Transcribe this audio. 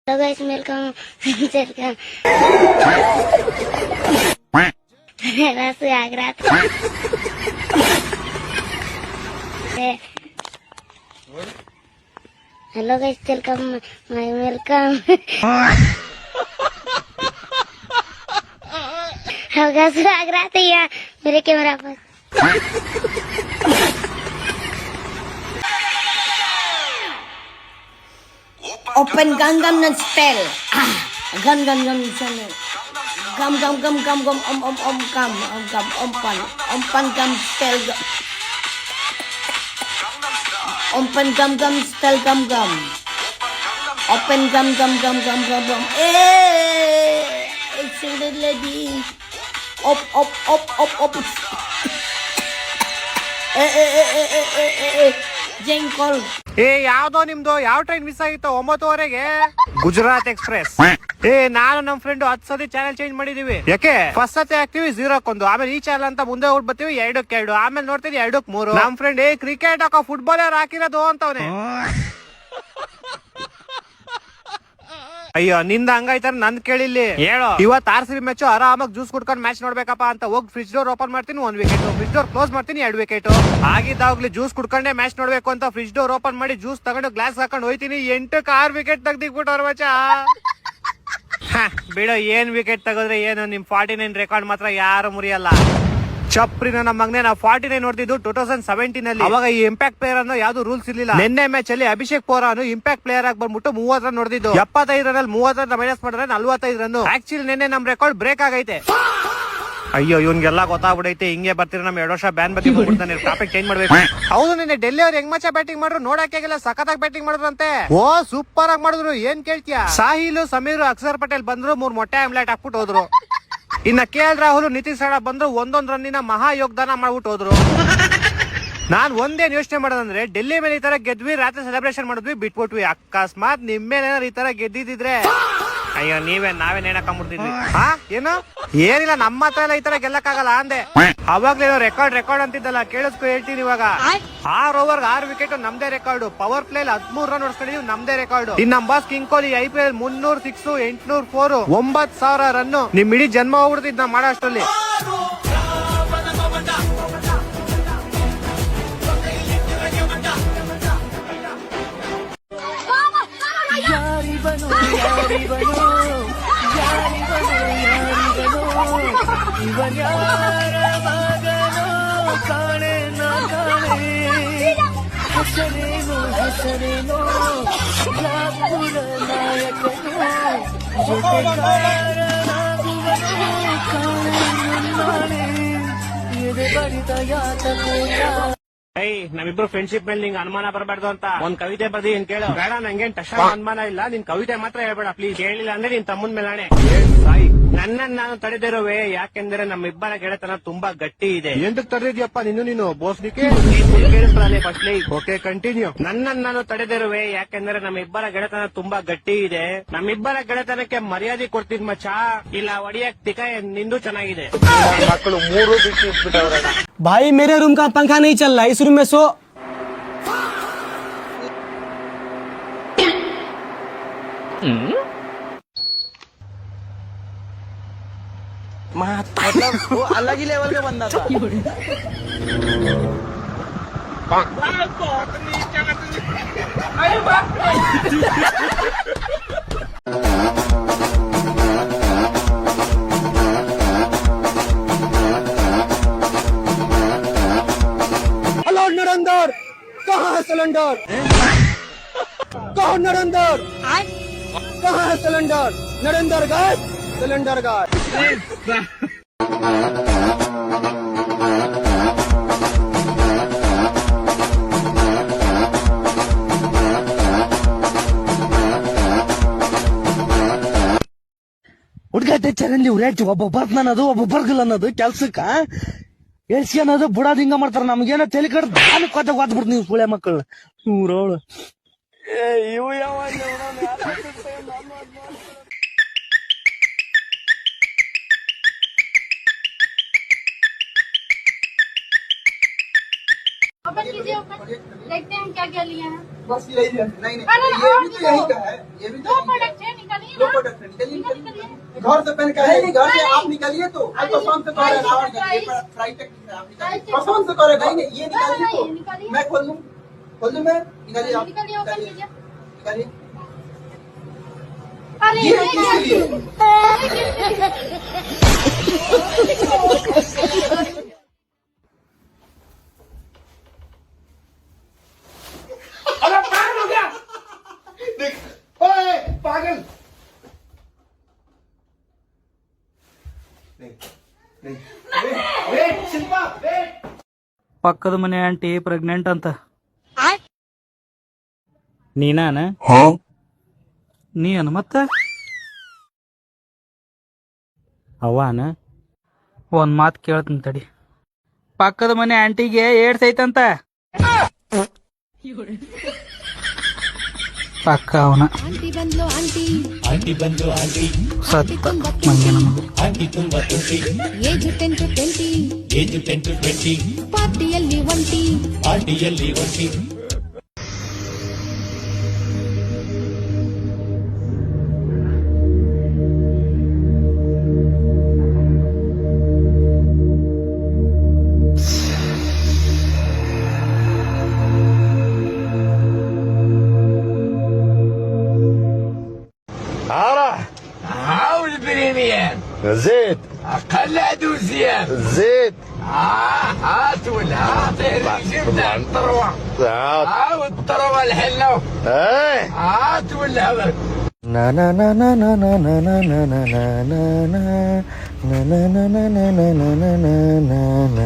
Hello guys, welcome. Welcome. मेरा सुहागरात hello guys, welcome my welcome. होगा सुहागरात है यहाँ मेरे कैमरा पर। Open Gangnam Style. Gangnam Style. Gam gam gam gam gam gam pan gam style. Open gam gam style gam gam. Open gam gam gam gam gam gam. It's a lady. Op. Jenkol. ಯಾವ್ದೋ ನಿಮ್ದು ಯಾವ train miss ಆಗಿತ್ತು 9:30ಗೆ Gujarat express. ನಾನು ನಮ್ friend 10 ಸತಿ channel change ಮಾಡಿದೀವಿ. ಯಾಕೆ first ಸತಿ ಹಾಕ್ತಿವಿ 0ಕ್ಕೆ1, ಆಮೇಲೆ ಈ ಚಾನಲ್ ಅಂತ ಮುಂದೆ ಹೋಗಿ ಬರ್ತೀವಿ 2ಕ್ಕೆ2, ಆಮೇಲೆ ನೋಡ್ತೀವಿ 2ಕ್ಕೆ3. ನಮ್ ಫ್ರೆಂಡ್ ಕ್ರಿಕೆಟ್ ಹಾಕೋ ಫುಟ್ಬಾಲರ್ ಹಾಕಿರೋದು ಅಂತವನೆ. ಅಯ್ಯೋ ನಿಂದ ಹಂಗಾಯ್ತಾರ ನಂದ್ ಕೇಳಿಲ್ಲಿ ಹೇಳೋ. ಇವತ್ತು RCB ಮ್ಯಾಚ್ ಆರಾಮಾಗಿ ಜ್ಯೂಸ್ ಕುಡ್ಕೊಂಡು ಮ್ಯಾಚ್ ನೋಡ್ಬೇಕಪ್ಪ ಅಂತ ಹೋಗಿ ಫ್ರಿಜ್ ಡೋರ್ ಓಪನ್ ಮಾಡ್ತೀನಿ 1 ವಿಕೆಟ್, ಫ್ರಿಜ್ ಡೋರ್ ಕ್ಲೋಸ್ ಮಾಡ್ತೀನಿ 2 ವಿಕೆಟ್. ಆಗಿದ್ದಾಗ್ಲಿ ಜ್ಯೂಸ್ ಕುಡ್ಕೊಂಡೆ ಮ್ಯಾಚ್ ನೋಡ್ಬೇಕು ಅಂತ ಫ್ರಿಜ್ ಡೋರ್ ಓಪನ್ ಮಾಡಿ ಜ್ಯೂಸ್ ತಗೊಂಡು ಗ್ಲಾಸ್ ಹಾಕೊಂಡು ಹೋಯ್ತೀನಿ. 8ಕ್ಕೆ 6 ವಿಕೆಟ್ ತೆಗ್ದಿಕ್ಬಿಟ್ಟವ್ರ ಮಚ. ಬಿಡೋ, ಏನ್ ವಿಕೆಟ್ ತೆಗೆದ್ರೆ ಏನು, ನಿಮ್ 49 ರೆಕಾರ್ಡ್ ಮಾತ್ರ ಯಾರು ಮುರಿಯಲ್ಲ. ಚಪ್ರಿನ ನಮ್ಮ ಮಗನೇ ನಾವು 49 ನೋಡ್ತಿದ್ದು 2017 ಅಲ್ಲಿ. ಅವಾಗ ಈ ಇಂಪ್ಯಾಕ್ಟ್ ಪ್ಲೇಯರ್ ಅನ್ನೋ ಯಾವ್ದು ರೂಲ್ಸ್ ಇರ್ಲಿಲ್ಲ. ನಿನ್ನೆ ಮ್ಯಾಚ್ ಅಲ್ಲಿ ಅಭಿಷೇಕ್ ಪೋರಾನು ಇಂಪ್ಯಾಕ್ಟ್ ಪ್ಲೇಯರ್ ಆಗಿ ಬಂದ್ಬಿಟ್ಟು 30 ರನ್ ನೋಡಿದ್ದು. 75 ರನ್ 30 ರನ್ ಮೈನಸ್ ಮಾಡಿದ್ರೆ 45 ರನ್. ಆಕ್ಚುಲಿ ನಿನ್ನೆ ನಮ್ ರೆಕಾರ್ಡ್ ಬ್ರೇಕ್ ಆಗೈತೆ. ಅಯ್ಯೋ ಇವ್ನ್ಗೆಲ್ಲ ಗೊತ್ತಾಗ್ಬಿಡೈತೆ. ಹಿಂಗೆ ಬರ್ತೀರ ನಮ್ 2 ವರ್ಷ ಬ್ಯಾನ್ ಬಗ್ಗೆ ಬಂದ್ಬಿಡ್ತಾನೆ. ಟಾಪಿಕ್ ಚೇಂಜ್ ಮಾಡ್ಬೇಕು. ಹೌದು, ನಿನ್ನೆ ಡೆಲ್ಲಿ ಅವ್ರು ಹೆಂಗ್ ಮಚ್ಚ ಬ್ಯಾಟಿಂಗ್ ಮಾಡಿದ್ರು ನೋಡಕ್ಕಾಗಿಲ್ಲ. ಸಖತ್ತಾಗಿ ಬ್ಯಾಟಿಂಗ್ ಮಾಡಿದ್ರಂತೆ. ಓ ಸೂಪರ್ ಆಗಿ ಮಾಡಿದ್ರು. ಏನ್ ಕೇಳ್ತೀಯ. ಸಾಹಿಲ್, ಸಮೀರ್, ಅಕ್ಷರ್ ಪಟೇಲ್ ಬಂದ್ರು, 3 ಮೊಟ್ಟೆ ಆಮ್ಲೆಟ್ ಹಾಕ್ಬಿಟ್ಟು ಹೋದ್ರು. ಇನ್ನ KL ರಾಹುಲ್, ನಿತೀಶ್ ರಾಣಾ ಬಂದ್ರು, 1 ರನ್ನಿನ ಮಹಾ ಯೋಗದಾನ ಮಾಡ್ಬಿಟ್ಟು ಹೋದ್ರು. ನಾನ್ ಒಂದೇನ್ ಯೋಚನೆ ಮಾಡೋದಂದ್ರೆ, ಡೆಲ್ಲಿ ಮೇಲೆ ಈ ತರ ಗೆದ್ವಿ, ರಾತ್ರಿ ಸೆಲೆಬ್ರೇಷನ್ ಮಾಡಿದ್ವಿ, ಬಿಟ್ಬಿಟ್ವಿ. ಅಕಸ್ಮಾತ್ ನಿಮ್ಮೇಲೇನಾದ್ರು ಈ ತರ ಗೆದ್ದಿದ್ರೆ ಅಯ್ಯೋ ನಾವೇನ್ ಹೇಳಕ್ಕಾಗ್ಬಿಡ್ತಿದ್ವಿ. ಏನು ಏನಿಲ್ಲ, ನಮ್ಮ ಹತ್ರ ಎಲ್ಲ ಈ ತರ ಗೆಲ್ಲಕ್ಕಾಗಲ್ಲ ಅಂದೆ. ಅವಾಗ್ಲೇನೋ ರೆಕಾರ್ಡ್ ಅಂತಿದ್ದಲ್ಲ, ಕೇಳಿಸ್ಕೊ ಹೇಳ್ತೀನಿ. ಇವಾಗ 6 ಓವರ್ 6 ವಿಕೆಟ್ ನಮ್ದೇ ರೆಕಾರ್ಡ್. ಪವರ್ ಪ್ಲೇ 13 ರನ್ ಹೊಡ್ಸ್ಕೊಂಡಿದೀವಿ, ನಮ್ದೇ ರೆಕಾರ್ಡ್. ಇನ್ ನಮ್ boss king Kohli IPL 300 6 800 4 9,000 run. ನಿಮ್ ಇಡೀ ಜನ್ಮ ಹೋಗ್ಬಿಡ್ತಿದ್ ನಾ ಮಾಡೋ ಅಷ್ಟರಲ್ಲಿ. ಹೆಸರೇನೋ ಜಾಪುರ ನಾಯಕನೋ ಎದೆ ಬಡಿತ ಯಾತಕೋ. ನಮ್ಮಿಬ್ರು ಫ್ರೆಂಡ್ಶಿಪ್ ಮೇಲೆ ನಿಂಗೆ ಅನುಮಾನ ಬರಬಾರ್ದು ಅಂತ ಒಂದ್ ಕವಿತೆ ಬರ್ದಿ ಏನ್ ಕೇಳು. ಬೇಡ, ನಂಗೇನ್ ಟಶ ಅನುಮಾನ ಇಲ್ಲ. ನಿನ್ ಕವಿತೆ ಮಾತ್ರ ಹೇಳ್ಬೇಡ ಪ್ಲೀಸ್. ಕೇಳಿಲ್ಲ ಅಂದ್ರೆ ನಿನ್ ತಮ್ಮನ್ ಮೇಲಾಣೆ. ನನ್ನನ್ನು ನಾನು ತಡೆದಿರುವೆ, ಯಾಕೆಂದ್ರೆ ನಮ್ಮಿಬ್ಬರ ಗೆಳೆತನ ತುಂಬಾ ಗಟ್ಟಿ ಇದೆ. ಎಂತಕ್ ತಡೆದಿದ್ಯಪ್ಪ ನೀನು ಬೋಸ್ನಿಕೆ? Okay continue. ನನ್ನನ್ನು ನಾನು ತಡೆದಿರುವೆ, ಯಾಕೆಂದ್ರೆ ನಮ್ಮಿಬ್ಬರ ಗೆಳೆತನ ತುಂಬಾ ಗಟ್ಟಿ ಇದೆ. ನಮ್ಮಿಬ್ಬರ ಗೆಳೆತನಕ್ಕೆ ಮರ್ಯಾದೆ ಕೊಡ್ತಿದ್ ಮಚ್ಚ. ಇಲ್ಲ ಒಡಿಯಕ್ ತಿಕ ನಿಂದು ಚೆನ್ನಾಗಿದೆ. ಮಕ್ಕಳು 3 ಬಿಟ್ಟಿಟ್ಬಿಟ್ಟವ್ರ. भाई मेरे रूम का पंखा नहीं चल रहा, इस रूम में सो. मतलब वो अलग ही लेवल का बंदा था. हेलो नरेंद्र, कहाँ है सिलेंडर? कहाँ नरेंद्र? कहाँ है सिलेंडर? नरेंद्र गायब, सिलेंडर गायब. ಹುಡ್ಗತ್ತೆ ಚರಂಡಿ ಉರೇಟ್ ಒಬ್ಬ ಬರ್ತಾನದು ಒಬ್ಬ ಬರ್ಗಲ್ ಅನ್ನೋದು ಕೆಲ್ಸಕ್ಕ ಎಳ್ಸ್ಕೊನ್ನೋದು ಬುಡಾದ್ ಹಿಂಗ ಮಾಡ್ತಾರ. ನಮ್ಗೇನೋ ತಲೆ ಕಡ್ ನಾನು ಕೊತ್ತ ಗೊತ್ಬಿಡ್ತು ನೀವು ಸುಳೆ ಮಕ್ಕಳು ಇವ್ರೋಳು. ಇವು ಯಾವಾಗ ओपन कीजिए, ओपन देखते हैं क्या क्या लिए हैं. बस यही है. नहीं ये भी तो यही का है. ये भी तो दो प्रोडक्ट है. घर से पहन के नहीं, घर से आप निकालिए तो पसंद से करे फ्राई तक पसंद से करे भाई, ये निकालिए तो मैं खोल दूं मैं, निकालिए आप, निकालिए ये किसके लिए? अरे पागल हो गया, देख ओए पागल, ಶಿಲ್ಪಾ ಪಕ್ಕದ ಮನೆ ಆಂಟಿ ಪ್ರೆಗ್ನೆಂಟ್ ಅಂತ. ನೀನಾನ? ನೀ ಅನ ಮತ್ತ ಅವ್ವಾನ? ಒಂದ್ ಮಾತ್ ಕೇಳ್ತೀನಿ ತಡಿ. ಪಕ್ಕದ ಮನೆ ಆಂಟಿಗೆ ಏಡ್ಸ್ ಐತಂತ. ಪಕ್ಕ ಅವನ ಸತ್ತ ಮಂಗ್ಯನ ಮಗು. ಏಜ್ 10 to 20 ಪಾರ್ಟಿಯಲ್ಲಿ ಒಂಟಿ زيت خلي ادو زياد زيت هات والهات جبنا الطروه والطروه الحلو هات والهذا نا نا نا نا نا نا نا نا نا نا نا نا نا نا نا نا نا نا نا